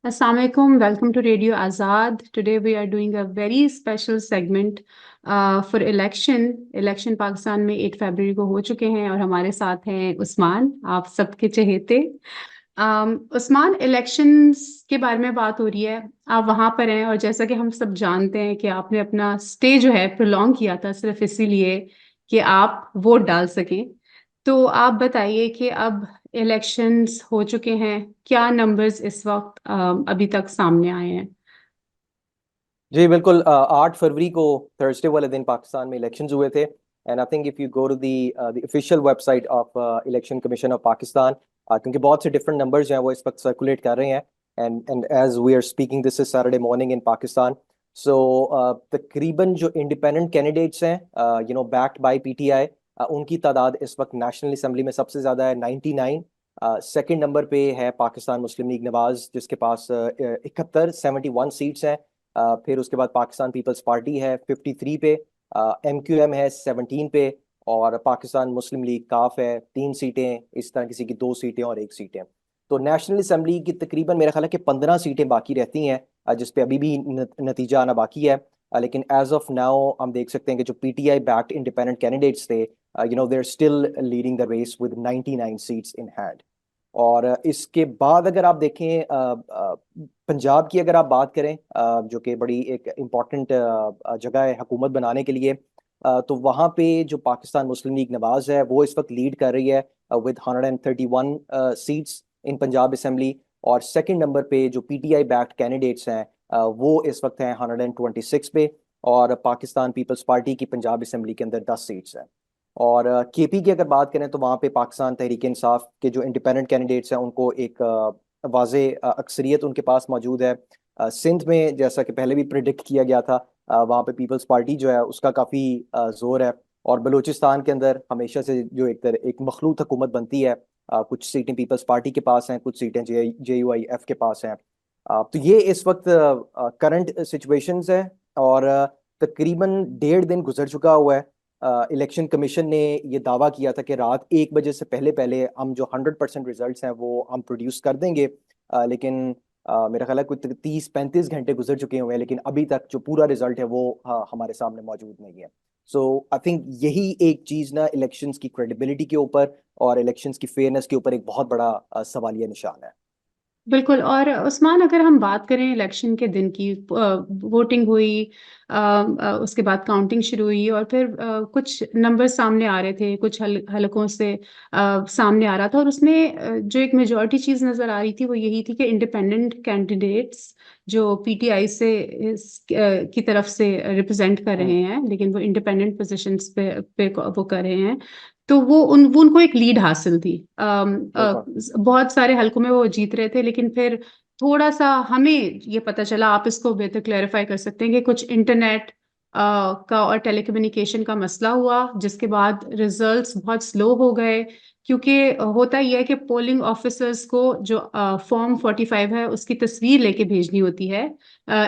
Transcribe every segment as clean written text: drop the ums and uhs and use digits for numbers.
Assalamualaikum, welcome to Radio Azad. Today we are doing a very special segment for election. Election Pakistan में 8 फरवरी को हो चुके हैं और हमारे साथ हैं उस्मान, आप सबके चहेते। उस्मान, इलेक्शंस के बारे में बात हो रही है, आप वहां पर हैं और जैसा कि हम सब जानते हैं कि आपने अपना स्टे जो है प्रोलॉन्ग किया था सिर्फ इसीलिए कि आप वोट डाल सकें। तो आप बताइए कि अब इलेक्शंस हो चुके हैं, क्या नंबर्स इस वक्त अभी तक सामने आए हैं? जी बिल्कुल। 8 फरवरी को थर्सडे वाले दिन पाकिस्तान में इलेक्शंस हुए थे। And I think if you go to the official website of election commission of Pakistan, क्योंकि बहुत से डिफरेंट नंबर्स हैं वो इस वक्त सर्कुलेट कर रहे हैं। And as we are speaking, this is Saturday morning in Pakistan. So तकरीबन जो इंडिपेंडेंट कैंडिडेट्स हैं, बैक्ड बाय पीटीआई, उनकी तादाद इस वक्त नेशनल असम्बली में सबसे ज़्यादा है, 99। सेकेंड नंबर पे है पाकिस्तान मुस्लिम लीग नवाज, जिसके पास 71 सीट्स हैं। फिर उसके बाद पाकिस्तान पीपल्स पार्टी है 53 पे, MQM है 17 पे, और पाकिस्तान मुस्लिम लीग काफ है 3 सीटें, इस तरह किसी की 2 सीटें और 1 सीटें। तो नेशनल असम्बली की तकरीबन मेरा ख्याल है कि 15 सीटें बाकी रहती हैं, जिसपे अभी भी नतीजा आना बाकी है। लेकिन एज ऑफ नाउ हम देख सकते हैं कि जो पीटीआई बैक्ड इंडिपेंडेंट कैंडिडेट्स थे, they are still leading the race with 99 seats in hand. और इसके बाद अगर आप देखें, पंजाब की अगर आप बात करें, जो कि बड़ी एक इम्पॉर्टेंट जगह है हुकूमत बनाने के लिए, तो वहाँ पे जो पाकिस्तान मुस्लिम लीग नवाज है वो इस वक्त लीड कर रही है with 131 seats in Punjab assembly. और सेकंड नंबर पे जो पीटीआई बैक्ड कैंडिडेट्स हैं, वो इस वक्त हैं 126 पे। और पाकिस्तान पीपल्स पार्टी की पंजाब असम्बली के अंदर 10 सीट्स हैं। और केपी की अगर बात करें तो वहाँ पे पाकिस्तान तहरीक इंसाफ के जो इंडिपेंडेंट कैंडिडेट्स हैं उनको एक वाजे अक्सरियत उनके पास मौजूद है। सिंध में जैसा कि पहले भी प्रिडिक्ट किया गया था, वहाँ पे पीपल्स पार्टी जो है उसका काफ़ी जोर है। और बलूचिस्तान के अंदर हमेशा से जो एक मखलूत हुकूमत बनती है, कुछ सीटें पीपल्स पार्टी के पास हैं, कुछ सीटें JUIF के पास हैं। तो ये इस वक्त करंट सिचुएशंस है। और तकरीबन 1.5 दिन गुजर चुका हुआ है। इलेक्शन कमीशन ने ये दावा किया था कि रात 1 बजे से पहले पहले हम जो 100% रिजल्ट्स हैं वो हम प्रोड्यूस कर देंगे। लेकिन मेरा ख्याल है कुछ 30-35 घंटे गुजर चुके हुए हैं, लेकिन अभी तक जो पूरा रिजल्ट है वो हमारे सामने मौजूद नहीं है। सो आई थिंक यही एक चीज़ ना इलेक्शंस की क्रेडिबिलिटी के ऊपर और इलेक्शंस की फेयरनेस के ऊपर एक बहुत बड़ा सवालिया निशान है। बिल्कुल। और उस्मान, अगर हम बात करें इलेक्शन के दिन की, वोटिंग हुई, उसके बाद काउंटिंग शुरू हुई और फिर कुछ नंबर सामने आ रहे थे, कुछ हलकों से सामने आ रहा था और उसमें जो एक मेजॉरिटी चीज नजर आ रही थी वो यही थी कि इंडिपेंडेंट कैंडिडेट्स जो पीटीआई से की तरफ से रिप्रेजेंट कर हम्म। रहे हैं, लेकिन वो इंडिपेंडेंट पोजीशंस पे वो कर रहे हैं, तो वो उनको एक लीड हासिल थी। बिल्कुल। बहुत सारे हलकों में वो जीत रहे थे, लेकिन फिर थोड़ा सा हमें ये पता चला, आप इसको बेहतर क्लैरिफाई कर सकते हैं, कि कुछ इंटरनेट का और टेलीकम्युनिकेशन का मसला हुआ, जिसके बाद रिजल्ट्स बहुत स्लो हो गए। क्योंकि होता ही है कि पोलिंग ऑफिसर्स को जो फॉर्म 45 है उसकी तस्वीर लेके भेजनी होती है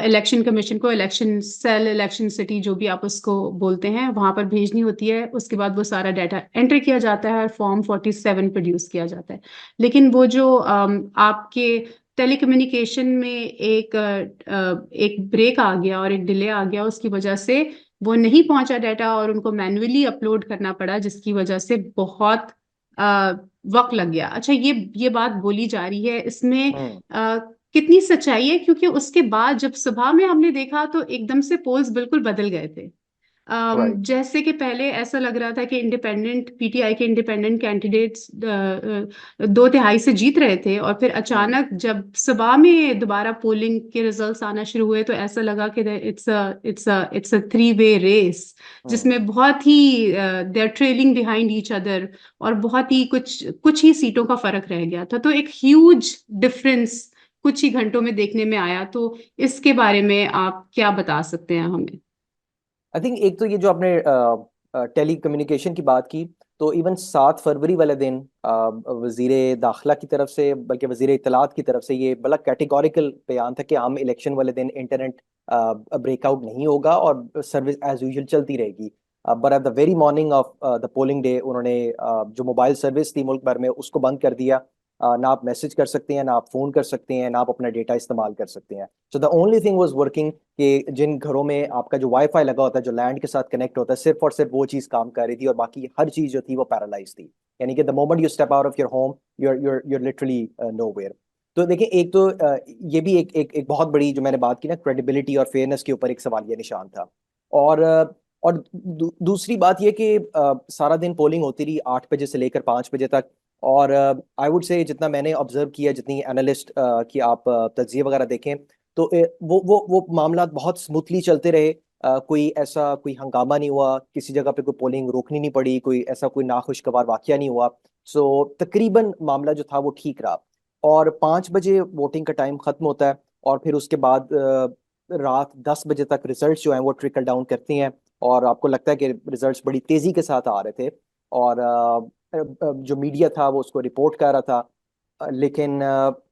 इलेक्शन कमीशन को, इलेक्शन सेल, इलेक्शन सिटी, जो भी आप उसको बोलते हैं, वहां पर भेजनी होती है। उसके बाद वो सारा डाटा एंटर किया जाता है और फॉर्म 47 प्रोड्यूस किया जाता है। लेकिन वो जो आपके टेलीकम्युनिकेशन में एक ब्रेक आ गया और एक डिले आ गया, उसकी वजह से वो नहीं पहुंचा डाटा और उनको मैन्युअली अपलोड करना पड़ा, जिसकी वजह से बहुत अ, वक्त लग गया। अच्छा, ये बात बोली जा रही है, इसमें हम्म। कितनी सच्चाई है? क्योंकि उसके बाद जब सुबह में हमने देखा तो एकदम से पोल्स बिल्कुल बदल गए थे। राइट। जैसे कि पहले ऐसा लग रहा था कि इंडिपेंडेंट पीटीआई के इंडिपेंडेंट कैंडिडेट्स 2/3 से जीत रहे थे, और फिर हम्म। अचानक जब सुबह में दोबारा पोलिंग के रिजल्ट्स आना शुरू हुए तो ऐसा लगा कि इट्स अ 3 वे रेस, हम्म। जिसमें बहुत ही they are trailing behind each other, और बहुत ही कुछ कुछ ही सीटों का फर्क रह गया था। तो एक ह्यूज डिफरेंस कुछ ही घंटों में देखने में आया। तो इसके बारे में आप क्या बता सकते हैं हमें? आई थिंक एक तो ये जो आपने टेली कम्युनिकेशन की बात की, तो इवन 7 फरवरी वाले दिन वजीर दाखिला की तरफ से, बल्कि वजीर इत्तलात की तरफ से ये बड़ा कैटेगोरिकल बयान था कि हम इलेक्शन वाले दिन इंटरनेट ब्रेकआउट नहीं होगा और सर्विस एज यूजुअल चलती रहेगी। But at the very morning of the polling day उन्होंने जो मोबाइल सर्विस थी मुल्क भर में उसको बंद कर दिया। ना आप मैसेज कर सकते हैं, ना आप फोन कर सकते हैं, ना आप अपना डेटा इस्तेमाल कर सकते हैं। So the only thing was working कि जिन घरों में आपका जो वाईफाई लगा होता है, जो लैंड के साथ कनेक्ट होता है, सिर्फ और सिर्फ वो चीज काम कर रही थी, और बाकी हर चीज जो थी वो पैरालाइज थी। यानी कि the moment you step out of your home, you're literally nowhere. तो देखिए, एक तो ये भी एक बहुत बड़ी जो मैंने बात की ना, क्रेडिबिलिटी और फेयरनेस के ऊपर एक सवालिया निशान था। और दूसरी बात ये कि सारा दिन पोलिंग होती रही 8 बजे से लेकर 5 बजे तक। और आई वुड से जितना मैंने ऑब्जर्व किया, जितनी एनालिस्ट की आप तज्जिए वगैरह देखें, तो वो मामला बहुत स्मूथली चलते रहे। कोई ऐसा कोई हंगामा नहीं हुआ, किसी जगह पे कोई पोलिंग रोकनी नहीं पड़ी, कोई ऐसा कोई नाखुशगवार वाकया नहीं हुआ। सो तकरीबन मामला जो था वो ठीक रहा। और 5 बजे वोटिंग का टाइम खत्म होता है, और फिर उसके बाद रात 10 बजे तक रिजल्ट्स जो हैं वो ट्रिकल डाउन करती हैं। और आपको लगता है कि रिजल्ट्स बड़ी तेजी के साथ आ रहे थे, और जो मीडिया था वो उसको रिपोर्ट कर रहा था। लेकिन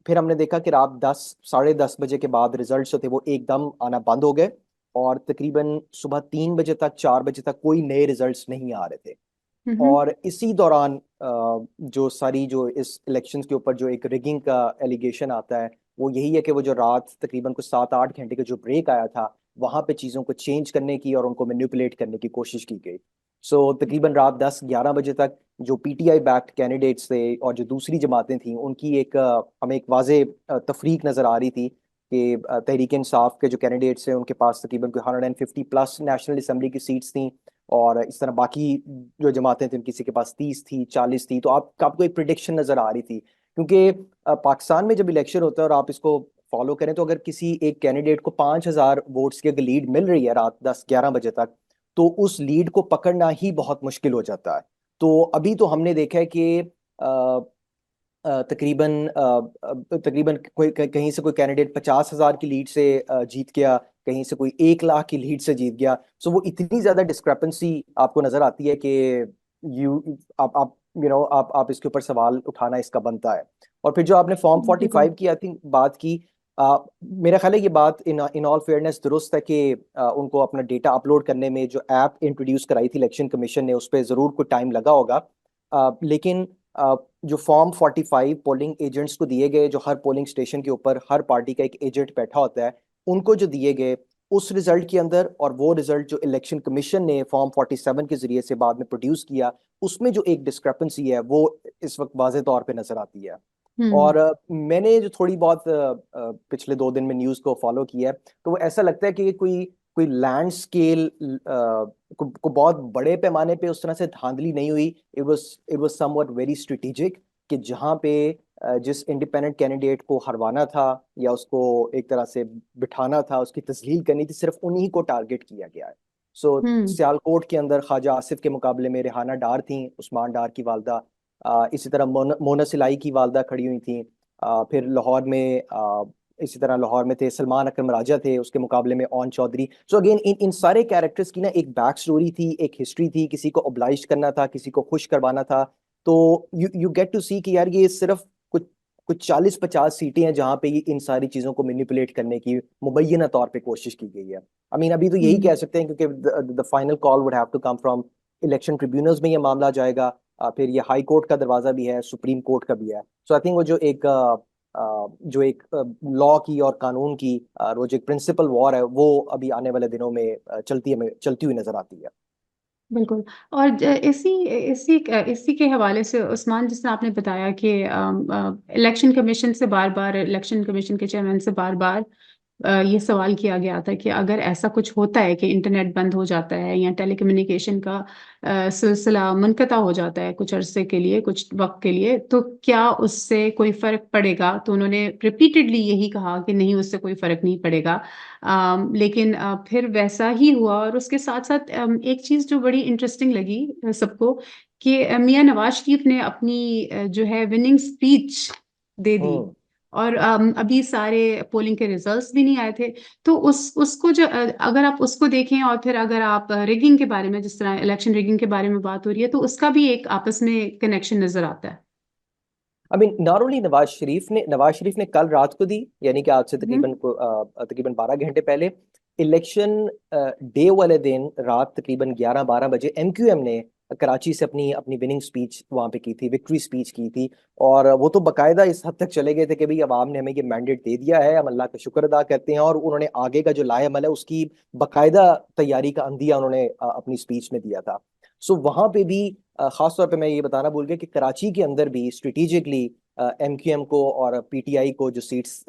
फिर हमने देखा कि रात 10 साढ़े 10 बजे के बाद रिजल्ट्स जो थे वो एकदम आना बंद हो गए, और तकरीबन सुबह 3 बजे तक 4 बजे तक कोई नए रिजल्ट्स नहीं आ रहे थे। हम्म। और इसी दौरान जो सारी जो इस इलेक्शंस के ऊपर जो एक रिगिंग का एलिगेशन आता है, वो यही है कि वो जो रात तकरीबन कुछ 7-8 घंटे का जो ब्रेक आया था, वहां पे चीजों को चेंज करने की और उनको मैनिपुलेट करने की कोशिश की गई। सो तकरीबन रात 10-11 बजे तक जो पीटीआई बैक्ड कैंडिडेट्स थे और जो दूसरी जमातें थीं, उनकी एक हमें एक वाजे तफरीक नजर आ रही थी कि तहरीक इंसाफ के जो कैंडिडेट्स हैं उनके पास तकरीबन कोई 150 प्लस नेशनल असम्बली की सीट्स थी, और इस तरह बाकी जो जमातें थी किसी के पास 30 थी, 40 थी। तो आपको एक प्रिडिक्शन नजर आ रही थी, क्योंकि पाकिस्तान में जब इलेक्शन होता है और आप इसको फॉलो करें, तो अगर किसी एक कैंडिडेट को 5,000 वोट्स की अगर लीड मिल रही है रात 10-11 बजे तक, तो उस लीड को पकड़ना ही बहुत मुश्किल हो जाता है। तो अभी तो हमने देखा है कि तकरीबन कोई कहीं से कोई कैंडिडेट 50,000 की लीड से जीत गया, कहीं से कोई 1 लाख की लीड से जीत गया। सो वो इतनी ज्यादा डिस्क्रिपेंसी आपको नजर आती है कि यू आप आप इसके ऊपर सवाल उठाना इसका बनता है। और फिर जो आपने फॉर्म फोर्टी बिल्कुल। फाइव की आई थिंक बात की, मेरा ख्याल है ये बात इन ऑल फेयरनेस दुरुस्त है कि उनको अपना डेटा अपलोड करने में जो ऐप इंट्रोड्यूस कराई थी इलेक्शन कमीशन ने, उस पर जरूर कोई टाइम लगा होगा। लेकिन जो फॉर्म 45 पोलिंग एजेंट्स को दिए गए, जो हर पोलिंग स्टेशन के ऊपर हर पार्टी का एक एजेंट बैठा होता है, उनको जो दिए गए उस रिजल्ट के अंदर, और वो रिजल्ट जो इलेक्शन कमीशन ने फॉर्म 47 के जरिए से बाद में प्रोड्यूस किया, उसमें जो एक डिस्क्रिपेंसी है वो इस वक्त वाजे तौर पे नजर आती है। हम्म। और मैंने जो थोड़ी बहुत पिछले 2 दिन में न्यूज़ को फॉलो किया है, तो वो ऐसा लगता है कि कोई कोई लैंड स्केल को बहुत बड़े पैमाने पे उस तरह से धांधली नहीं हुई। It was somewhat very strategic, कि जहाँ पे जिस इंडिपेंडेंट कैंडिडेट को हरवाना था या उसको एक तरह से बिठाना था, उसकी तस्लील करनी थी, सिर्फ उन्हीं को टारगेट किया गया है। सो हम्म। सियालकोट के अंदर ख्वाजा आसिफ के मुकाबले में रेहाना डार थी, उस्मान डार की वालदा। इसी तरह मोना सिलाई की वालदा खड़ी हुई थी। फिर लाहौर में इसी तरह लाहौर में थे सलमान अकरम राजा, थे उसके मुकाबले में Aun Chaudhry. So again in in सारे कैरेक्टर्स की ना एक बैक स्टोरी थी, एक हिस्ट्री थी, किसी को ओब्लाइज करना था, किसी को खुश करवाना था। तो यू गेट टू सी कि यार ये सिर्फ कुछ कुछ 40-50 सीटें हैं जहां पे ये इन सारी चीजों को मैनिपुलेट करने की मुबैना तौर पे कोशिश की गई है। आई मीन अभी तो यही हम्म। कह सकते हैं, क्योंकि the final call would have to come from election tribunals में ये मामला जाएगा। फिर ये हाई कोर्ट का दरवाजा भी है, सुप्रीम कोर्ट का भी है। सो आई थिंक वो जो एक लॉ की और कानून की वो जो एक प्रिंसिपल वॉर है, वो अभी आने वाले दिनों में चलती हुई नजर आती है। बिल्कुल। और इसी इसी इसी के हवाले से उस्मान, जिसने आपने बताया कि इलेक्शन कमीशन से बार बार, इलेक्शन कमीशन के चेयरमैन से बार बार ये सवाल किया गया था कि अगर ऐसा कुछ होता है कि इंटरनेट बंद हो जाता है या टेलीकम्युनिकेशन का सिलसिला मुनक़ता हो जाता है कुछ अरसे के लिए, कुछ वक्त के लिए, तो क्या उससे कोई फर्क पड़ेगा? तो उन्होंने रिपीटेडली यही कहा कि नहीं, उससे कोई फर्क नहीं पड़ेगा। लेकिन फिर वैसा ही हुआ। और उसके साथ साथ एक चीज़ जो बड़ी इंटरेस्टिंग लगी सबको, कि मियां नवाज शरीफ ने अपनी जो है विनिंग स्पीच दे दी। हम्म। और अभी सारे पोलिंग के रिजल्ट्स भी नहीं आए थे। तो उसको जो अगर आप उसको देखें, और फिर अगर आप रिगिंग के बारे में, जिस तरह इलेक्शन रिगिंग के बारे में बात हो रही है, तो उसका भी एक आपस में कनेक्शन नजर आता है। I mean not only Nawaz Sharif ने कल रात को दी, यानी कि आज से हम्म। तकरीबन 12 घंटे पहले, इलेक्शन डे वाले दिन रात तकरीबन 11-12 बजे एमक्यूएम ने कराची से अपनी अपनी विनिंग स्पीच वहां पे की थी, विक्ट्री स्पीच की थी। और वो तो बकायदा इस हद तक चले गए थे कि भाई अवाम ने हमें ये मैंडेट दे दिया है, हम अल्लाह का शुक्र अदा करते हैं। और उन्होंने आगे का जो लाएअमल है उसकी बकायदा तैयारी का अंदिया उन्होंने अपनी स्पीच में दिया था। सो वहां पे भी खास तौर पे मैं ये बताना भूल गया कि कराची के अंदर भी स्ट्रेटेजिकली MQM को और PTI को जो सीट्स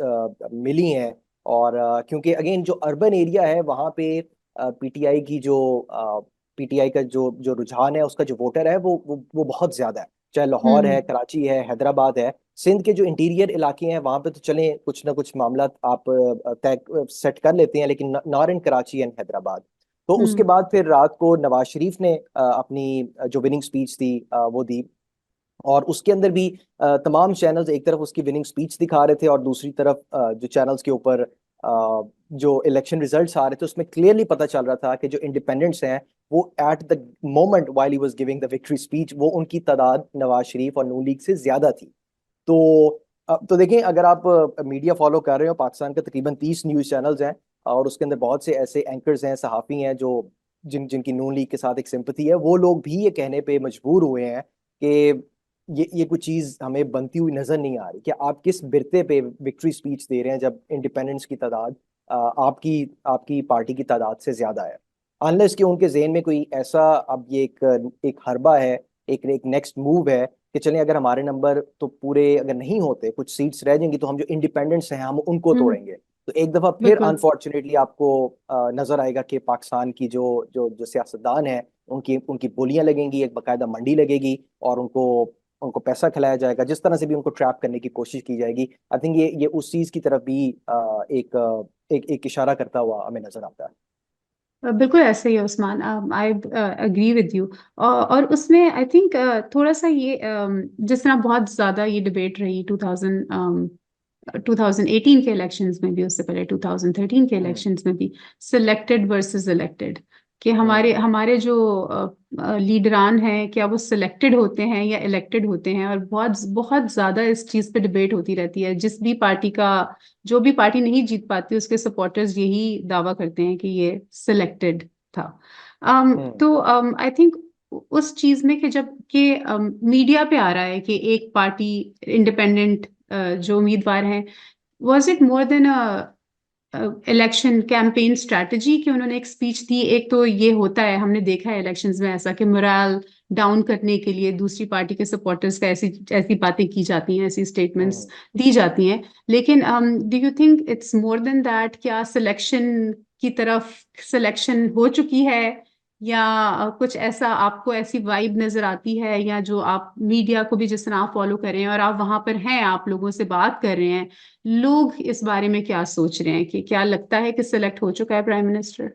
मिली हैं, और क्योंकि अगेन जो अर्बन एरिया है वहाँ पे PTI की जो PTI का जो जो रुझान है, उसका जो वोटर है वो बहुत ज्यादा है। चाहे लाहौर है, हम्म कराची है, हैदराबाद है, सिंध के जो इंटीरियर इलाके हैं वहाँ पे तो चले कुछ ना कुछ मामला आप तय सेट कर लेते हैं, लेकिन not in Karachi and Hyderabad. तो उसके हम्म बाद फिर रात को नवाज शरीफ ने अपनी जो विनिंग स्पीच थी वो दी। और उसके अंदर भी तमाम चैनल्स एक तरफ उसकी विनिंग स्पीच दिखा रहे थे, और दूसरी तरफ जो चैनल्स के ऊपर जो इलेक्शन रिजल्ट्स आ रहे थे उसमें क्लियरली पता चल रहा था कि जो इंडिपेंडेंट्स हैं वो eight the moment while he was giving the victory speech वो उनकी तादाद नवाज शरीफ और नून लीग से ज्यादा थी। तो तो देखें, अगर आप मीडिया फॉलो कर रहे हो, पाकिस्तान के तकरीबन 30 न्यूज़ चैनल्स हैं, और उसके अंदर बहुत से ऐसे एंकर्स हैं, सहाफ़ी हैं जो जिनकी नून लीग के साथ एक सिंपथी है, वो लोग भी ये कहने पे मजबूर हुए हैं कि ये कुछ चीज़ हमें बनती हुई नजर नहीं आ रही कि आप किस बिरते पे विक्ट्री स्पीच दे रहे हैं जब इंडिपेंडेंस की तादाद आपकी आपकी पार्टी की तादाद से ज्यादा है। अनलेस कि उनके जहन में कोई ऐसा अब ये एक हरबा है, एक नेक्स्ट मूव है कि चलें अगर हमारे नंबर तो पूरे अगर नहीं होते, कुछ सीट्स रह जाएंगी, तो हम जो इंडिपेंडेंट्स हैं हम उनको हम्म तोड़ेंगे। तो एक दफा फिर बिल्कुल अनफॉर्चुनेटली आपको नजर आएगा कि पाकिस्तान की जो जो जो सियासतदान है उनकी उनकी बोलियां लगेंगी, एक बकायदा मंडी लगेगी, और उनको उनको पैसा खिलाया जाएगा, जिस तरह से भी उनको ट्रैप करने की कोशिश की जाएगी। आई थिंक ये उस चीज की तरफ भी एक इशारा करता हुआ हमें नजर आता है। बिल्कुल ऐसे ही है Usman. I agree with you. और उसमें आई थिंक थोड़ा सा ये जिस तरह बहुत ज्यादा ये डिबेट रही 2018 के इलेक्शंस में भी, उससे पहले 2013 के हम्म। इलेक्शंस में भी, सिलेक्टेड वर्सेस इलेक्टेड, कि हमारे हम्म। हमारे जो लीडरान हैं क्या वो सिलेक्टेड होते हैं या इलेक्टेड होते हैं। और बहुत बहुत ज्यादा इस चीज पे डिबेट होती रहती है। जिस भी पार्टी का, जो भी पार्टी नहीं जीत पाती उसके सपोर्टर्स यही दावा करते हैं कि ये सिलेक्टेड था। हम्म। तो आई थिंक उस चीज में कि जब कि मीडिया पे आ रहा है कि एक पार्टी इंडिपेंडेंट जो उम्मीदवार हैं, was it more than a election campaign strategy कि उन्होंने एक स्पीच दी? एक तो ये होता है, हमने देखा है इलेक्शंस में ऐसा कि मोरल डाउन करने के लिए दूसरी पार्टी के सपोर्टर्स का ऐसी ऐसी बातें की जाती हैं, ऐसी स्टेटमेंट्स हम्म। दी जाती हैं। लेकिन do you think it's more than that? क्या सिलेक्शन की तरफ सिलेक्शन हो चुकी है, या कुछ ऐसा आपको ऐसी वाइब नजर आती है, या जो आप मीडिया को भी जिस तरह आप फॉलो कर रहे हैं और आप वहां पर हैं, आप लोगों से बात कर रहे हैं, लोग इस बारे में क्या सोच रहे हैं कि क्या लगता है कि सिलेक्ट हो चुका है प्राइम मिनिस्टर?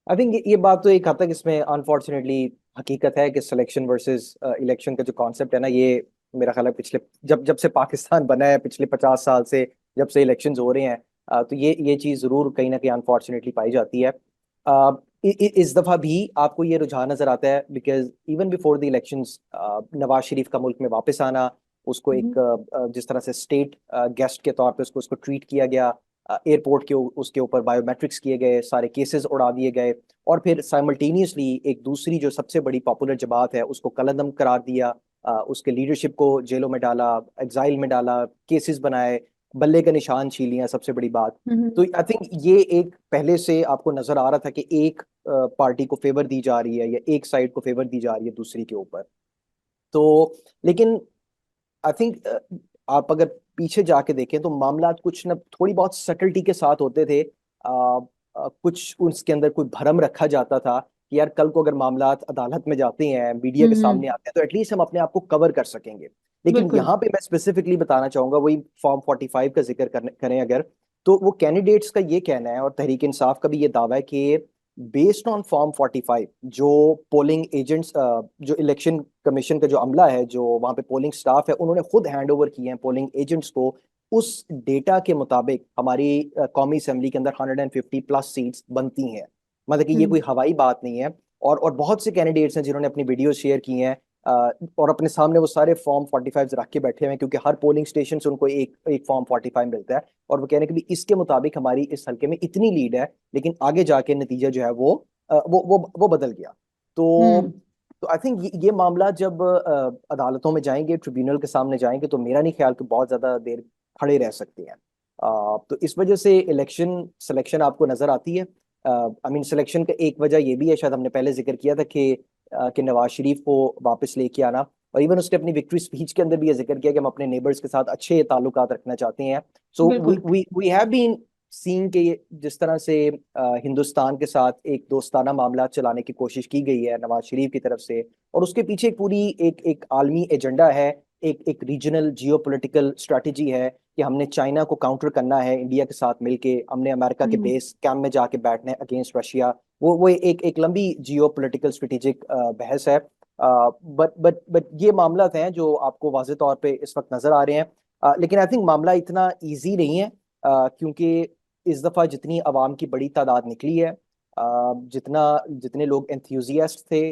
आई थिंक ये बात तो एक हद तक इसमें अनफॉर्चुनेटली हकीकत है कि सिलेक्शन वर्सेस इलेक्शन का जो कॉन्सेप्ट है ना, ये मेरा ख्याल है पिछले जब जब से पाकिस्तान बना है, पिछले 50 साल से जब से इलेक्शंस हो रहे हैं, तो ये चीज़ ज़रूर कहीं ना कहीं अनफॉर्चुनेटली पाई जाती है। इस दफ़ा भी आपको ये रुझान नज़र आता है because even before the elections Nawaz Sharif का मुल्क में वापस आना, उसको एक हम्म जिस तरह से स्टेट गेस्ट के तौर पे उसको ट्रीट किया गया, एयरपोर्ट के उसके ऊपर बायोमेट्रिक्स किए गए, सारे केसेस उड़ा दिए गए, और फिर साइमल्टेनियसली एक दूसरी जो सबसे बड़ी पॉपुलर जमात है उसको कलअदम करार दिया, उसके लीडरशिप को जेलों में डाला, एग्जाइल में डाला, केसेस बनाए, बल्ले का निशान छीन लिया, सबसे बड़ी बात। तो हम्म आई थिंक ये एक पहले से आपको नजर आ रहा था कि एक पार्टी को फेवर दी जा रही है या एक साइड को फेवर दी जा रही है दूसरी के ऊपर। तो लेकिन आई थिंक आप अगर पीछे जाके देखें तो मामला कुछ न थोड़ी बहुत सटलिटी के साथ होते थे। कुछ उसके अंदर कोई भरम रखा जाता था कि यार कल को अगर मामला अदालत में जाते हैं, मीडिया के सामने हम्म आते हैं, तो एटलीस्ट हम अपने आप को कवर कर सकेंगे। लेकिन बिल्कुल। यहाँ पे मैं स्पेसिफिकली बताना चाहूंगा, वही फॉर्म 45 का जिक्र करें अगर, तो वो कैंडिडेट्स का ये कहना है और तहरीक इंसाफ का भी ये दावा है कि बेस्ड ऑन फॉर्म 45 जो पोलिंग एजेंट्स, जो इलेक्शन कमीशन का जो अमला है, जो वहाँ पे पोलिंग स्टाफ है, उन्होंने खुद हैंड ओवर किए हैं पोलिंग एजेंट्स को, उस डेटा के मुताबिक हमारी कौमी असेंबली के अंदर 150 प्लस सीट्स बनती हैं। मतलब कि ये हम्म कोई हवाई बात नहीं है। और बहुत से कैंडिडेट्स हैं जिन्होंने अपनी वीडियो शेयर की हैं, और अपने सामने वो सारे फॉर्म 45 रख के बैठे हुए हैं, क्योंकि हर पोलिंग स्टेशन से उनको एक एक फॉर्म 45 मिलता है, और वो कह रहे हैं कि भी इसके मुताबिक हमारी इस हल्के में इतनी लीड है, लेकिन आगे जाके नतीजा जो है वो वो बदल गया। तो हम्म तो आई थिंक ये मामला जब अदालतों में जाएंगे, ट्रिब्यूनल के सामने जाएंगे, तो मेरा नहीं ख्याल कि बहुत ज्यादा देर खड़े रह सकते हैं। तो इस वजह से इलेक्शन सिलेक्शन आपको नजर आती है। आई मीन सिलेक्शन का एक वजह ये भी है, शायद हमने पहले जिक्र किया था कि नवाज शरीफ को वापस लेके आना, और इवन उसने अपनी विक्ट्री स्पीच के अंदर भी ये जिक्र किया कि हम अपने नेबर्स के साथ अच्छे ताल्लुकात रखना चाहते हैं। सो बिल्कुल। वी हैव बीन सीन के जिस तरह से हिंदुस्तान के साथ एक दोस्ताना मामला चलाने की कोशिश की गई है नवाज शरीफ की तरफ से, और उसके पीछे एक पूरी एक एक आलमी एजेंडा है, एक रीजनल जियोपॉलिटिकल स्ट्रेटजी है कि हमने चाइना को काउंटर करना है इंडिया के साथ मिलके, हमने अमेरिका के हम्म। बेस कैंप में जाके बैठना है अगेंस्ट रशिया। वो एक लंबी जियोपॉलिटिकल स्ट्रेटेजिक बहस है। बट ये मामला हैं जो आपको वाज़ेह तौर पे इस वक्त नजर आ रहे हैं। लेकिन आई थिंक मामला इतना इजी नहीं है, क्योंकि इस दफा जितनी आवाम की बड़ी तादाद निकली है, जितने लोग एंथुजियास्ट थे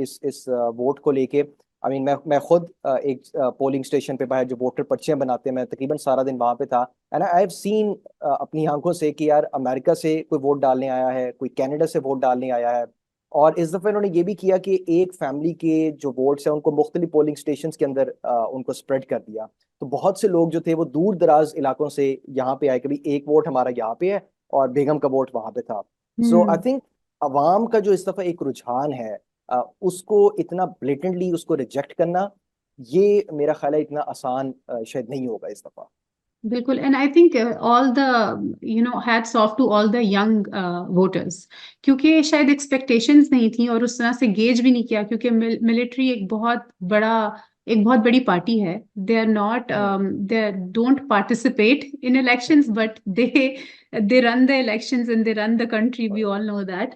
इस वोट को लेके। आई मीन मैं खुद एक पोलिंग स्टेशन पे बाहर जो वोटर पर्चियां बनाते हैं, मैं तकरीबन सारा दिन वहां पे था, एंड आई हैव सीन अपनी आंखों से कि यार अमेरिका से कोई वोट डालने आया है, कोई कनाडा से वोट डालने आया है। और इस दफे उन्होंने ये भी किया कि एक फैमिली के जो वोट्स हैं उनको मुख्तलिफ पोलिंग स्टेशन के अंदर उनको स्प्रेड कर दिया। तो बहुत से लोग जो थे वो दूर दराज इलाकों से यहाँ पे आए कि भाई एक वोट हमारा यहाँ पे है और बेगम का वोट वहां पे था। सो आई हम्म। थिंक अवाम का जो इस दफा एक रुझान है, उसको इतना ब्लेटेंटली उसको रिजेक्ट करना, ये मेरा ख्याल है इतना आसान शायद नहीं होगा इस दफा। बिल्कुल। And I think all the hats off to all the young voters, क्योंकि शायद एक्सपेक्टेशंस नहीं थी और उस तरह से गेज भी नहीं किया, क्योंकि मिलिट्री एक बहुत बड़ी पार्टी है। They are not hmm. They don't participate in elections, but they run the elections and they run the country, we all know that.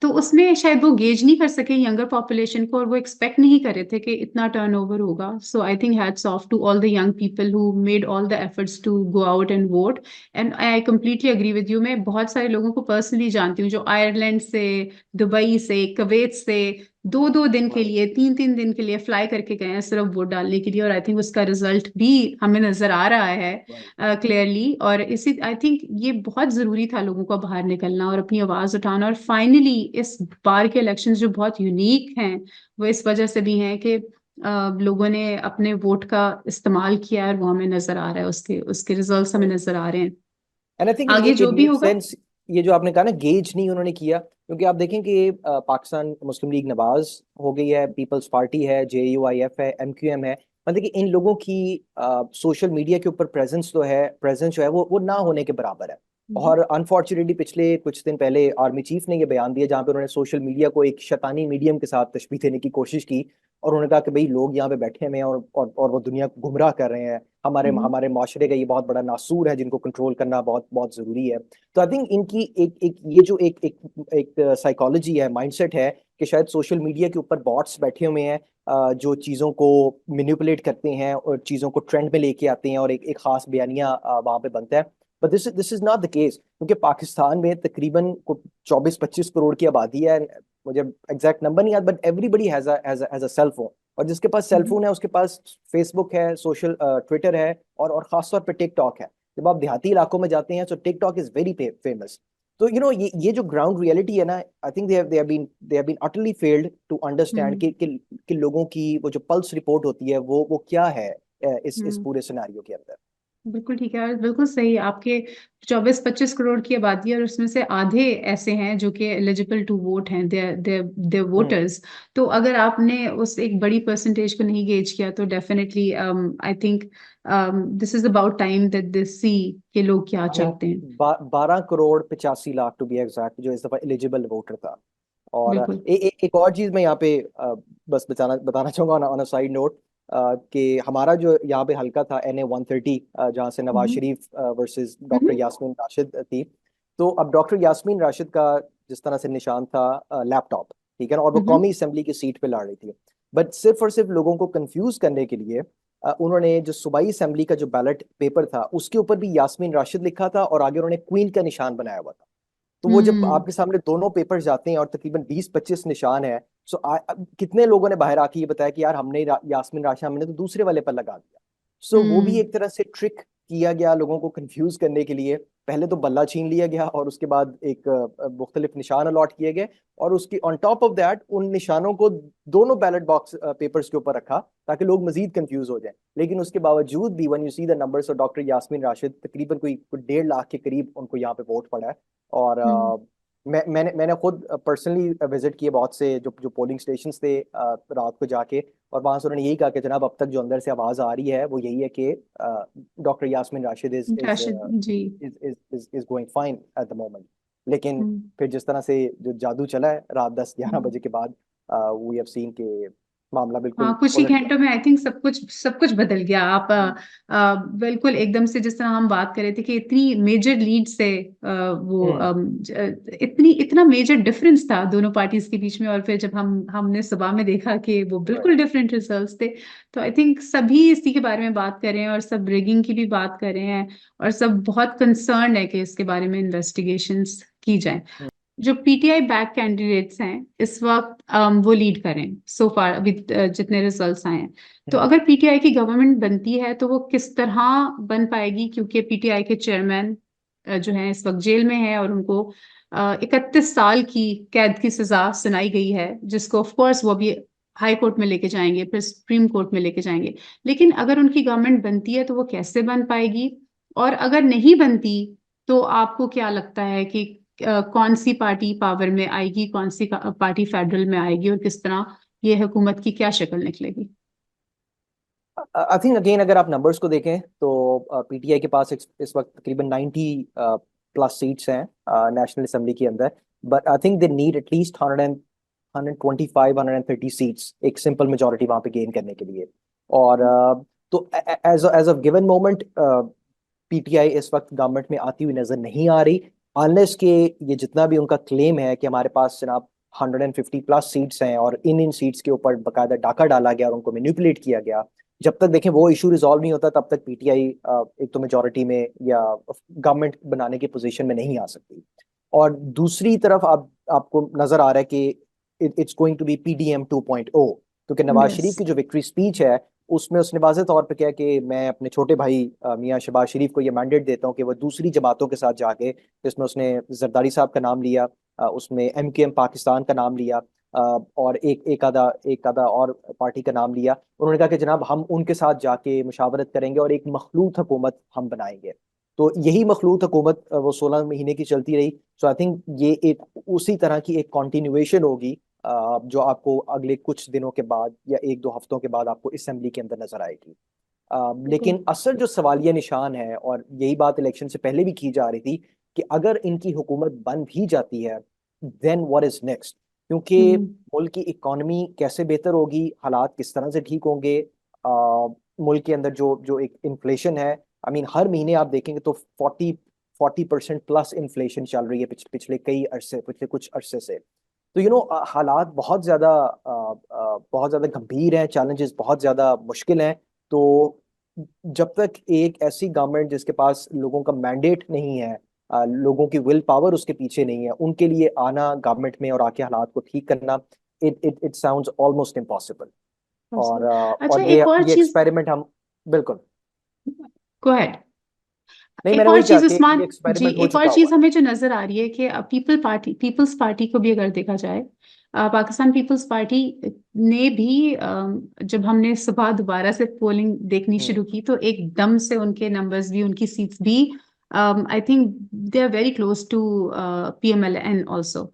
तो उसमें शायद वो गेज नहीं कर सके यंगर पॉपुलेशन को, और वो एक्सपेक्ट नहीं कर रहे थे कि इतना टर्नओवर होगा। So I think hats off to all the young people who made all the efforts to go out and vote. And I completely agree with you. मैं बहुत सारे लोगों को पर्सनली जानती हूँ जो आयरलैंड से, दुबई से, कुवैत से 2-2 दिन के लिए, 3-3 दिन के लिए फ्लाई करके गए हैं सिर्फ वोट डालने के लिए, और आई थिंक उसका रिजल्ट भी हमें नजर आ रहा है क्लियरली। और इसी आई थिंक ये बहुत जरूरी था लोगों को बाहर निकलना और अपनी आवाज उठाना। और फाइनली इस बार के इलेक्शंस जो बहुत यूनिक हैं, वो इस वजह से भी हैं कि लोगों ने अपने वोट का इस्तेमाल किया है, और वो हमें नजर आ रहा है, उसके उसके रिजल्ट्स हमें नजर आ रहे हैं। एंड आई थिंक आगे इट जो भी मेक होगा। सेंस, ये जो आपने कहा ना गेज नहीं उन्होंने किया, क्योंकि आप देखें कि पाकिस्तान मुस्लिम लीग नवाज हो गई है, पीपल्स पार्टी है, JUIF है, MQM है, मतलब कि इन लोगों की सोशल मीडिया के ऊपर प्रेजेंस तो है, प्रेजेंस जो है वो ना होने के बराबर है। और अनफॉर्चुनेटली पिछले कुछ दिन पहले आर्मी चीफ ने ये बयान दिया जहां पे उन्होंने सोशल मीडिया को एक शैतानी मीडियम के साथ तशबीह देने की कोशिश की, और उन्होंने कहा कि भाई लोग यहाँ पे बैठे हुए हैं और वो दुनिया को गुमराह कर रहे हैं, हमारे हम्म। हमारे माशरे का ये बहुत बड़ा नासूर है जिनको कंट्रोल करना बहुत बहुत जरूरी है। तो आई थिंक इनकी एक एक ये जो एक साइकोलॉजी है, माइंडसेट है, कि शायद सोशल मीडिया के ऊपर बॉट्स बैठे हुए हैं जो चीज़ों को मैनिपुलेट करते हैं और चीज़ों को ट्रेंड में लेके आते हैं, और एक खास बयानिया वहाँ पे बनता है। But this is not the case, क्योंकि पाकिस्तान में तकरीबन 24-25 करोड़ की आबादी है। मुझे एग्जैक्ट नंबर नहीं याद, but everybody has a cell phone, और जिसके पास सेल फोन है उसके पास फेसबुक है, सोशल ट्विटर है, और खास तौर पे टिकटॉक है। जब आप देहाती इलाकों में जाते हैं तो टिकटॉक इज वेरी फेमस। तो ये जो ग्राउंड रियलिटी है ना, I think they have been utterly failed to understand hmm. कि लोगों की वो जो पल्स रिपोर्ट होती है वो क्या है इस हम्म। पूरे सिनेरियो के अंदर। बिल्कुल ठीक है, और बिल्कुल सही। आपके 24-25 करोड़ की आबादी है, और उसमें से आधे ऐसे हैं जो कि एलिजिबल टू वोट हैं, दे हम्म। वोटर्स। तो अगर आपने उस एक बड़ी परसेंटेज को नहीं गेज किया, तो definitely I think this is about time that they see कि लोग क्या आई मीन चाहते हैं। 12 crore 85 lakh to be exact जो इस दफा एलिजिबल वोटर था। और बिल्कुल। एक और चीज मैं यहाँ पे बस बताना चाहूंगा ऑन अ साइड नोट, कि हमारा जो यहाँ पे हल्का था NA 130, जहाँ से नवाज हम्म। शरीफ वर्सेस डॉक्टर हम्म। यास्मीन राशिद थी। तो अब डॉक्टर यास्मीन राशिद का जिस तरह से निशान था लैपटॉप, ठीक है ना, और वो हम्म। कौमी असेंबली की सीट पे लड़ रही थी। बट सिर्फ और सिर्फ लोगों को कंफ्यूज करने के लिए उन्होंने जो सूबाई असेंबली का जो बैलेट पेपर था उसके ऊपर भी यास्मीन राशिद लिखा था, और आगे उन्होंने क्वीन का निशान बनाया हुआ था। तो वो जब हम्म। आपके सामने दोनों पेपर जाते हैं और तकरीबन 20-25 निशान है, सो कितने लोगों ने बाहर आके ये बताया कि यार हमने यास्मीन राशिद हमने तो दूसरे वाले पर लगा दिया। सो वो भी हम्म। एक तरह से ट्रिक किया गया लोगों को कंफ्यूज करने के लिए। पहले तो बल्ला छीन लिया गया और उसके बाद एक मुख्तलिफ निशान अलॉट किए गए, और उसकी ऑन टॉप ऑफ दैट उन निशानों को दोनों बैलेट बॉक्स पेपर्स के ऊपर रखा ताकि लोग मजीद कंफ्यूज हो जाए। लेकिन उसके बावजूद भी when you see the numbers of doctor Yasmin Rashid, तकरीबन कोई 1.5 लाख के करीब उनको यहाँ पे वोट पड़ा है। और मैंने खुद पर्सनली विजिट किए बहुत से जो जो पोलिंग स्टेशंस थे रात को जाके, और वहां से उन्होंने यही कहा कि जनाब अब तक जो अंदर से आवाज आ रही है वो यही है कि doctor Yasmin Rashid Rashid ji. Is going fine at the moment. लेकिन हम्म। फिर जिस तरह से जो जादू चला है रात 10-11 हम्म। बजे के बाद, वी हैव सीन के मामला हाँ, बिल्कुल कुछ ही उलट घंटों में आई थिंक सब कुछ बदल गया। आप गया। बिल्कुल एकदम से, जिस तरह हम बात कर रहे थे कि इतनी मेजर लीड से वो हम्म। इतना मेजर डिफरेंस था दोनों पार्टीज के बीच में, और फिर जब हमने सुबह में देखा कि वो बिल्कुल राइट। डिफरेंट रिजल्ट्स थे, तो आई थिंक सभी इसी के बारे में बात कर रहे हैं और सब रिगिंग की भी बात कर रहे हैं, और सब बहुत कंसर्न है कि इसके बारे में इन्वेस्टिगेशंस की जाए। जो पीटीआई बैक कैंडिडेट्स हैं इस वक्त वो लीड करें सो फार अभी जितने रिजल्ट्स आए हैं। तो अगर पीटीआई की गवर्नमेंट बनती है तो वो किस तरह बन पाएगी, क्योंकि पीटीआई के चेयरमैन जो हैं इस वक्त जेल में है, और उनको 31 साल की कैद की सजा सुनाई गई है, जिसको ऑफ कोर्स वो भी हाई कोर्ट में लेके जाएंगे, फिर सुप्रीम कोर्ट में लेके जाएंगे। लेकिन अगर उनकी गवर्नमेंट बनती है तो वो कैसे बन पाएगी, और अगर नहीं बनती तो आपको क्या लगता है कि कौन सी पार्टी पावर में आएगी, कौन सी पार्टी फेडरल में आएगी, और किस तरह ये हुकूमत की क्या शक्ल निकलेगी? आई थिंक अगेन अगर आप नंबर्स को देखें तो पीटीआई के पास इस वक्त तकरीबन 90 प्लस सीट्स हैं नेशनल असेंबली के अंदर। But I think they need at least 125 130 seats, एक सिंपल मेजोरिटी वहां पे गेन करने के लिए। और तो as as of given moment PTI इस वक्त गवर्नमेंट में आती हुई नजर नहीं आ रही, अनलेस के ये जितना भी उनका क्लेम है कि हमारे पास जनाब 150 प्लस सीट्स हैं और इन सीट्स के ऊपर बकायदा डाका डाला गया और उनको मैनिपुलेट किया गया, जब तक देखें वो इशू रिजॉल्व नहीं होता तब तक पीटीआई एक तो मेजोरिटी में या गवर्नमेंट बनाने की पोजीशन में नहीं आ सकती। और दूसरी तरफ आपको नजर आ रहा है कि it's going to be PDM 2.0, क्योंकि नवाज यस। शरीफ की जो विक्ट्री स्पीच है उसमें उसने वाज़ेह तौर पे किया कि मैं अपने छोटे भाई मियां शहबाज शरीफ को ये मैंडेट देता हूँ कि वो दूसरी जमातों के साथ जाके, जिसमें उसने जरदारी साहब का नाम लिया, उसमें एमकेएम पाकिस्तान का नाम लिया, और एक आधा और पार्टी का नाम लिया। उन्होंने कहा कि जनाब हम उनके साथ जाके मुशावरत करेंगे और एक मखलूत हुकूमत हम बनाएंगे। तो यही मखलूत हुकूमत वो 16 महीने की चलती रही। सो आई थिंक ये एक उसी तरह की एक कॉन्टिन्यूएशन होगी जो आपको अगले कुछ दिनों के बाद या 1-2 हफ्तों के बाद आपको असेंबली के अंदर नजर आएगी। बिल्कुल। लेकिन असल जो सवालिया निशान है, और यही बात इलेक्शन से पहले भी की जा रही थी, कि अगर इनकी हुकूमत बन भी जाती है देन व्हाट इज नेक्स्ट, क्योंकि हम्म। मुल्क की इकोनॉमी कैसे बेहतर होगी, हालात किस तरह से ठीक होंगे। मुल्क के अंदर जो जो एक इन्फ्लेशन है, आई मीन हर महीने आप देखेंगे तो 40% प्लस इन्फ्लेशन चल रही है पिछले कुछ अरसे से। तो हालात बहुत ज्यादा गंभीर हैं, चैलेंजेस बहुत ज्यादा मुश्किल हैं। तो जब तक एक ऐसी गवर्नमेंट जिसके पास लोगों का मैंडेट नहीं है, लोगों की विल पावर उसके पीछे नहीं है, उनके लिए आना गवर्नमेंट में और आके हालात को ठीक करना, इट साउंड्स ऑलमोस्ट इम्पॉसिबल। अच्छा, और एक और ये चीज। एक्सपेरिमेंट हम बिल्कुल गो अहेड। नहीं, एक मैंने और वही कहा चीज कि उस्मान ये जी, एक्सपेरिमेंट हो एक और चुका हुआ चीज हमें जो नजर आ रही है कि पीपल्स पार्टी को भी अगर देखा जाए, पाकिस्तान पीपल्स पार्टी ने भी जब हमने सुबह दोबारा से पोलिंग देखनी है। शुरू की तो एकदम से उनके नंबर्स भी, उनकी सीट्स भी, I think they are very close to PMLN also.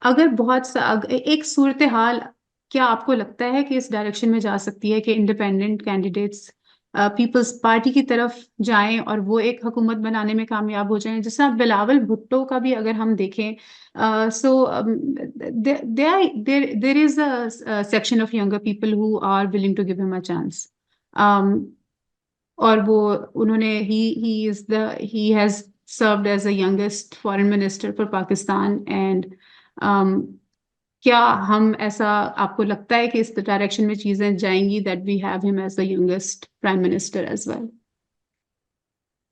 अगर एक सूरत हाल, क्या आपको लगता है कि इस डायरेक्शन में जा सकती है कि इंडिपेंडेंट कैंडिडेट्स पीपल्स पार्टी की तरफ जाएं और वो एक हुकूमत बनाने में कामयाब हो जाएं? जैसा बिलावल भुट्टो का भी अगर हम देखें, so there is a section of younger people who are willing to give him a chance, और वो उन्होंने he is the he has served as a youngest foreign minister for Pakistan, and क्या हम ऐसा, आपको लगता है कि इस डायरेक्शन में चीजें जाएंगी that we have him as the youngest prime minister as well?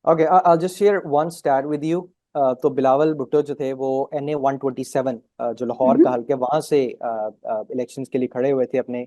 Okay, I just share one stat with you. तो बिलावल भुट्टो जो थे वो NA 127 जो लाहौर का हल्के वहां से इलेक्शंस के लिए खड़े हुए थे अपने।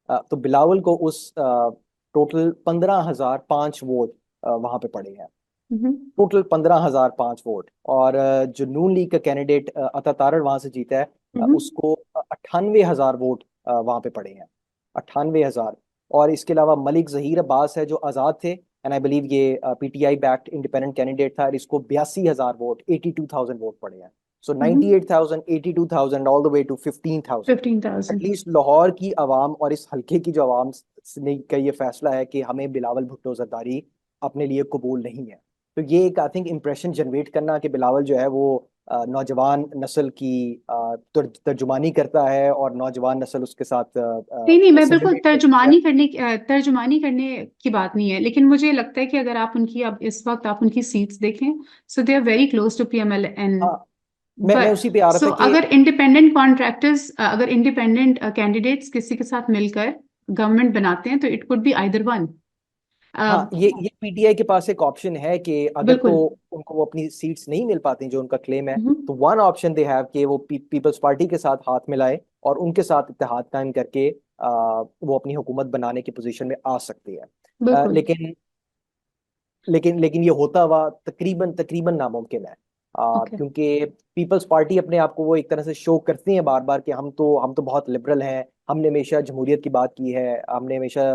तो बिलावल को उस टोटल 15,005 वोट वहां पे पड़े हैं। हम्म टोटल 15,005 वोट। और जो नून लीग का कैंडिडेट अता तारड़ वहां से जीता है, हम्म उसको 98,000 वोट वहां पे पड़े हैं। 98,000। और इसके अलावा मलिक जहीर अब्बास है जो आजाद थे, एंड आई बिलीव ये पीटीआई बैक्ड इंडिपेंडेंट कैंडिडेट था, और इसको 82,000 वोट, 82,000 वोट पड़े हैं। So hmm 98,000, 82,000 all the way to 15,000। 15,000। At least Lahore की आवाम और इस हल्के की जो आवाम ने का ये फैसला है कि हमें बिलावल भुट्टो जरदारी अपने लिए कबूल नहीं है। तो ये एक आई थिंक इम्प्रेशन जनरेट करना कि बिलावल जो है वो नौजवान नस्ल की तर्जुमानी करता है, और नौजवान नस्ल उसके साथ नहीं नहीं, मैं बिल्कुल सिमिलेट करती है। तर्जुमानी करने की बात नहीं है, लेकिन मुझे लगता है कि अगर आप उनकी, अब इस वक्त आप उनकी सीट्स देखें, so they are very close to PMLN. हाँ, मैं बट उसी पे आ रहा सो था कि अगर इंडिपेंडेंट कैंडिडेट्स किसी के साथ मिलकर गवर्नमेंट बनाते हैं तो it could be either one. हाँ, ये पीटीआई के पास एक ऑप्शन है कि अगर तो बिल्कुल। उनको वो अपनी सीट्स नहीं मिल पाती जो उनका क्लेम है, हम्म, तो वन ऑप्शन दे हैव कि वो पीपल्स पार्टी के साथ हाथ मिलाए और उनके साथ इत्तेहाद कायम करके वो अपनी हुकूमत बनाने की पोजीशन में आ सकती है। बिल्कुल। लेकिन लेकिन ये होता हुआ तकरीबन तकरीबन नामुमकिन है। ओके। क्योंकि पीपल्स पार्टी अपने आप को वो एक तरह से शो करती है बार बार कि हम तो बहुत लिबरल हैं, हमने हमेशा जमहूरियत की बात की है, हमने हमेशा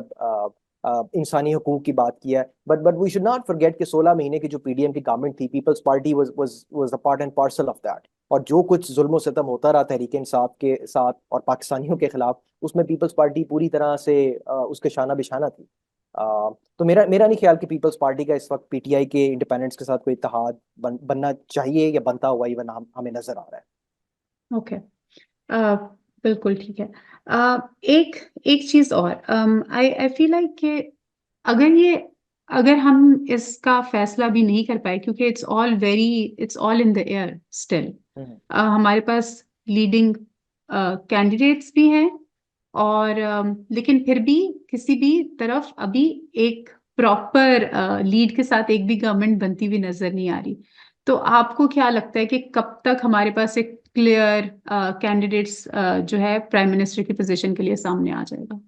इंसानी हकूक की बात की है। But we should not forget कि 16 महीने की जो पीडीएम की गवर्नमेंट थी, peoples party was a part and parcel of that. और जो कुछ जुल्म सितम होता रहा तहरीक इंसाफ के साथ और पाकिस्तानियों के खिलाफ, उसमें पीपल्स पार्टी पूरी तरह से उसके शाना बिशाना थी। तो मेरा मेरा नहीं ख्याल कि पीपल्स पार्टी का इस वक्त पीटीआई के इंडिपेंडेंट्स के साथ कोई इत्तेहाद बनना चाहिए या बनता हुआ इवन हमें नजर आ रहा है। ओके। बिल्कुल ठीक है। एक एक चीज और, आई आई फील लाइक कि अगर ये अगर हम इसका फैसला भी नहीं कर पाए, क्योंकि it's all in the air still. Hmm. हमारे पास लीडिंग कैंडिडेट्स भी हैं, और लेकिन फिर भी किसी भी तरफ अभी एक प्रॉपर लीड के साथ एक भी गवर्नमेंट बनती हुई नजर नहीं आ रही। तो आपको क्या लगता है कि कब तक हमारे पास एक क्लियर कैंडिडेट्स जो है प्राइम मिनिस्टर की पोजीशन के लिए सामने आ जाएगा?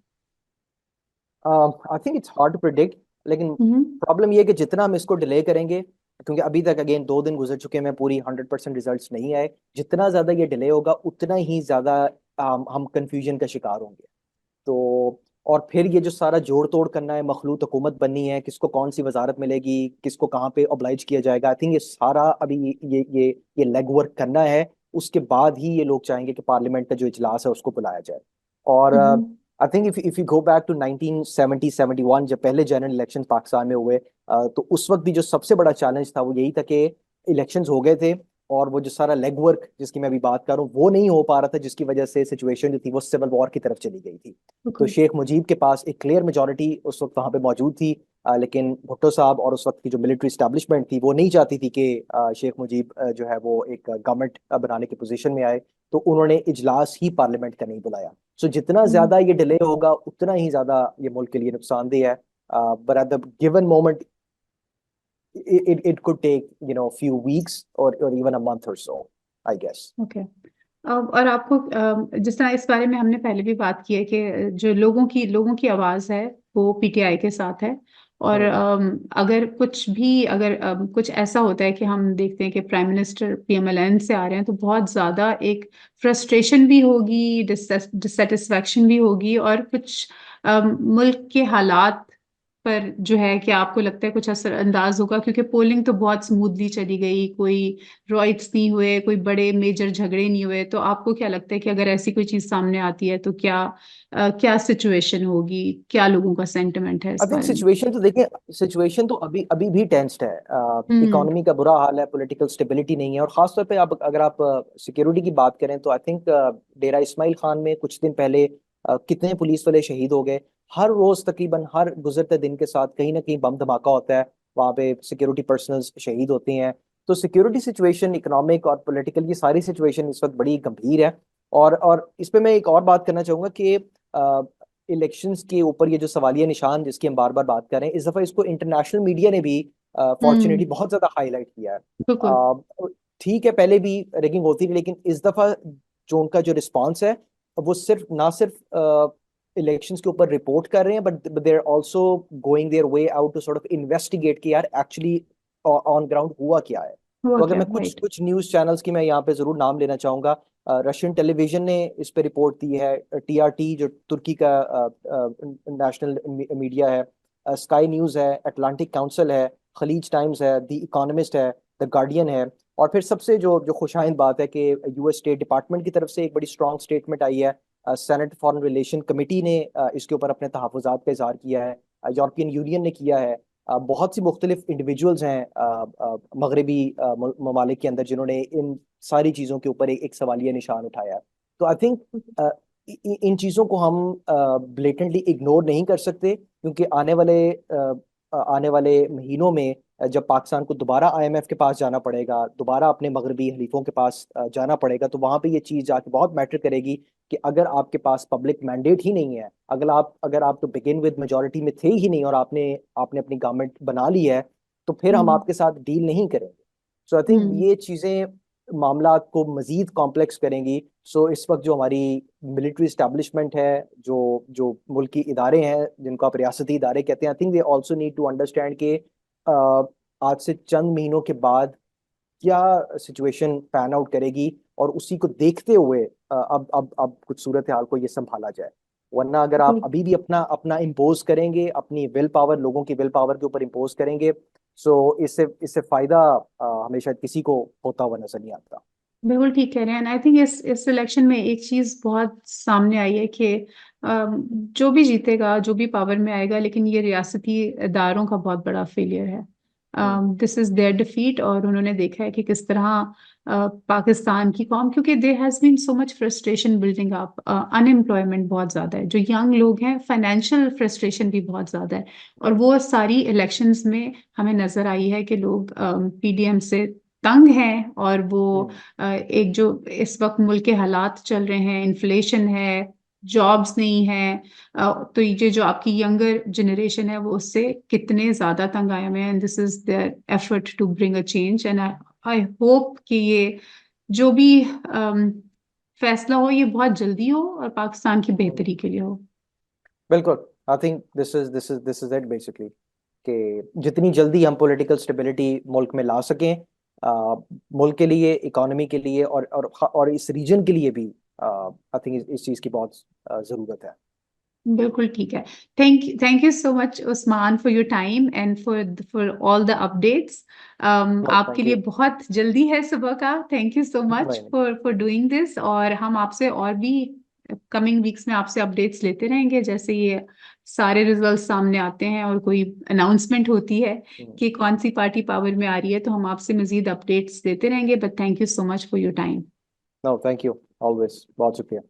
I think it's hard to predict, लेकिन हम्म प्रॉब्लम ये है कि जितना हम इसको डिले करेंगे, क्योंकि अभी तक अगेन 2 दिन गुजर चुके हैं, पूरी 100% रिजल्ट्स नहीं आए, जितना ज्यादा ये डिले होगा उतना ही ज्यादा हम कंफ्यूजन का शिकार होंगे। तो और फिर ये जो सारा जोड़ तोड़ करना है, मखलूत हुकूमत बननी है, किसको कौन सी वजारत मिलेगी, किसको कहाँ पे ऑब्लाइज किया जाएगा, आई थिंक ये सारा अभी ये लेग वर्क करना है। उसके बाद ही ये लोग चाहेंगे कि पार्लियामेंट का जो इजलास है उसको बुलाया जाए। और hmm I think if you go back to 1970-71, जब पहले जनरल इलेक्शन पाकिस्तान में हुए, तो उस वक्त भी जो सबसे बड़ा चैलेंज था वो यही था कि इलेक्शंस हो गए थे, और वो जो सारा लेग वर्क जिसकी मैं अभी बात कर रहा हूँ वो नहीं हो पा रहा था, जिसकी वजह से सिचुएशन जो थी वो सिविल वॉर की तरफ चली गई थी। तो बिल्कुल। शेख मुजीब के पास एक क्लियर मेजोरिटी उस वक्त वहां पे मौजूद थी, लेकिन भुट्टो साहब और उस वक्त की जो मिलिट्री स्टैब्लिशमेंट थी वो नहीं चाहती थी कि शेख मुजीब जो है वो एक गवर्नमेंट बनाने की पोजीशन में आए। तो उन्होंने इजलास ही पार्लियामेंट का नहीं बुलाया। सो जितना हम्म ज्यादा ये डिले होगा उतना ही ज्यादा ये मुल्क के लिए नुकसानदेह है। But at the given moment it could take few weeks or even a month or so, I guess. Okay. और आपको जिस तरह इस बारे में हमने पहले भी बात की है कि जो लोगों की आवाज है वो पीटीआई के साथ है। और हम्म। अगर कुछ ऐसा होता है कि हम देखते हैं कि प्राइम मिनिस्टर पीएमएलएन से आ रहे हैं, तो बहुत ज्यादा एक फ्रस्ट्रेशन भी होगी, डिससेटिस्फैक्शन भी होगी, और कुछ मुल्क के हालात पर जो है कि आपको लगता है कुछ असरअंदाज होगा, क्योंकि पोलिंग तो बहुत स्मूथली चली गई, कोई रॉइट्स नहीं हुए, कोई बड़े मेजर झगड़े नहीं हुए। तो आपको क्या लगता है कि अगर ऐसी कोई चीज सामने आती है तो क्या सिचुएशन होगी, क्या लोगों का सेंटिमेंट है आई इस थिंक बारे में? सिचुएशन तो देखें, सिचुएशन तो अभी अभी भी टेंस्ड है। हम्म इकोनॉमी का बुरा हाल है, पॉलिटिकल स्टेबिलिटी नहीं है, और खासतौर पे आप अगर आप सिक्योरिटी की बात करें तो आई थिंक डेरा इस्माइल खान में कुछ दिन पहले कितने पुलिस वाले शहीद हो गए। हर रोज तकरीबन हर गुजरते दिन के साथ कहीं ना कहीं बम धमाका होता है, वहाँ पे सिक्योरिटी पर्सनल शहीद होते हैं। तो सिक्योरिटी सिचुएशन, इकोनॉमिक और पॉलिटिकल, की सारी सिचुएशन इस वक्त बड़ी गंभीर है। और इस पे मैं एक और बात करना चाहूंगा कि इलेक्शंस के ऊपर ये जो सवालिया निशान जिसकी हम बार बार बात कर रहे हैं, इस दफा इसको इंटरनेशनल मीडिया ने भी फॉर्चुनेटली हम्म बहुत ज्यादा हाईलाइट किया है। बिल्कुल। ठीक है, पहले भी रैगिंग होती थी, लेकिन इस दफा जो उनका जो रिस्पॉन्स है वो सिर्फ ना सिर्फ इलेक्शंस के ऊपर रिपोर्ट कर रहे हैं, but they are also going their way out to sort of investigate कि यार एक्चुअली ऑन ग्राउंड हुआ क्या है। हुआ तो अगर क्या, मैं कुछ राइट। कुछ न्यूज़ चैनल्स की मैं यहाँ पे जरूर नाम लेना चाहूंगा। रशियन टेलीविजन ने इस पे रिपोर्ट दी है, टीआरटी जो तुर्की का नेशनल मीडिया है, स्काई न्यूज़ है, अटलांटिक काउंसिल है, खलीज टाइम्स है, द इकोनॉमिस्ट है, द गार्डियन है। और फिर सबसे जो जो खुशाइंद बात है कि यूएस स्टेट डिपार्टमेंट की तरफ से एक बड़ी स्ट्रॉन्ग स्टेटमेंट आई है। सेनेट फॉरेन रिलेशन कमेटी ने इसके ऊपर अपने तहफ़्फ़ुज़ात का इजहार किया है। यूरोपियन यूनियन ने किया है। बहुत सी मुख्तलिफ इंडिविजुअल्स हैं मगरबी ममालिक के अंदर जिन्होंने इन सारी चीज़ों के ऊपर एक सवालिया निशान उठाया है। तो आई थिंक इन चीज़ों को हम ब्लेटेंटली इग्नोर नहीं कर सकते, क्योंकि आने वाले महीनों में जब पाकिस्तान को दोबारा आईएमएफ के पास जाना पड़ेगा, दोबारा अपने मगरबी हलीफों के पास जाना पड़ेगा, तो वहां पे ये चीज़ जाके बहुत मैटर करेगी कि अगर आपके पास पब्लिक मैंडेट ही नहीं है, अगर आप तो बिगिन विद मेजोरिटी में थे ही नहीं और आपने आपने अपनी गवर्नमेंट बना ली है, तो फिर हम हम्म। आपके साथ डील नहीं करेंगे। सो आई थिंक हम्म। ये चीज़ें मामला को मजीद कॉम्प्लेक्स करेंगी। सो इस वक्त जो हमारी मिलिट्री इस्टेब्लिशमेंट है, जो जो मुल्की इदारे हैं जिनको आप रियासती इदारे कहते हैं, I think they also need to understand कि आज से चंद महीनों के बाद क्या सिचुएशन पैन आउट करेगी, और उसी को देखते हुए अब कुछ सूरत हाल को ये संभाला जाए। वरना अगर आप बिल्कुल। अभी भी अपना अपना इम्पोज करेंगे, अपनी विल पावर, लोगों की विल पावर के ऊपर इम्पोज करेंगे, सो इससे इससे फायदा हमेशा किसी को होता हुआ नजर नहीं आता। बिल्कुल ठीक कह रहे हैं। आई थिंक इस इलेक्शन में एक चीज बहुत सामने आई है कि जो भी जीतेगा, जो भी पावर में आएगा, लेकिन ये रियासती इदारों का बहुत बड़ा फेलियर है। Hmm. This is their defeat. और उन्होंने देखा है कि किस तरह पाकिस्तान की कौम, क्योंकि there has been so much frustration building up, unemployment बहुत ज्यादा है, जो यंग लोग हैं, फाइनेंशियल फ्रस्ट्रेशन भी बहुत ज्यादा है। और राइट। वो सारी इलेक्शंस में हमें नजर आई है कि लोग पीडीएम से तंग हैं। और वो हम्म। एक जो इस वक्त मुल्क के हालात चल रहे हैं, इन्फ्लेशन है, जॉब्स नहीं है, तो ये जो आपकी यंगर जनरेशन है वो उससे कितने ज्यादा तंग आए हुए हैं। And this is their effort to bring a change. And I hope कि ये जो भी फैसला हो, ये बहुत जल्दी हो और पाकिस्तान की हम्म। बेहतरी के लिए हो। बिल्कुल। आई think this is it basically, कि जितनी जल्दी हम पॉलिटिकल स्टेबिलिटी मुल्क में ला सकें, मुल्क के लिए, इकोनॉमी के लिए, और इस रीजन के लिए भी आई थिंक इस चीज़ की बहुत ज़रूरत है। बिल्कुल ठीक है। Thank you so much Usman for your time and for all the updates. No, आपके थैंक लिए यू। बहुत जल्दी है सुबह का। थैंक यू सो मच नहीं, नहीं। For doing this. और हम आपसे और भी कमिंग वीक्स में आपसे अपडेट्स लेते रहेंगे, जैसे ये सारे रिजल्ट्स सामने आते हैं और कोई अनाउंसमेंट होती है कि कौन सी पार्टी पावर में आ रही है, तो हम आपसे मजीद अपडेट्स देते रहेंगे। But thank you so much for your time. No, thank you. Always, बहुत शुक्रिया।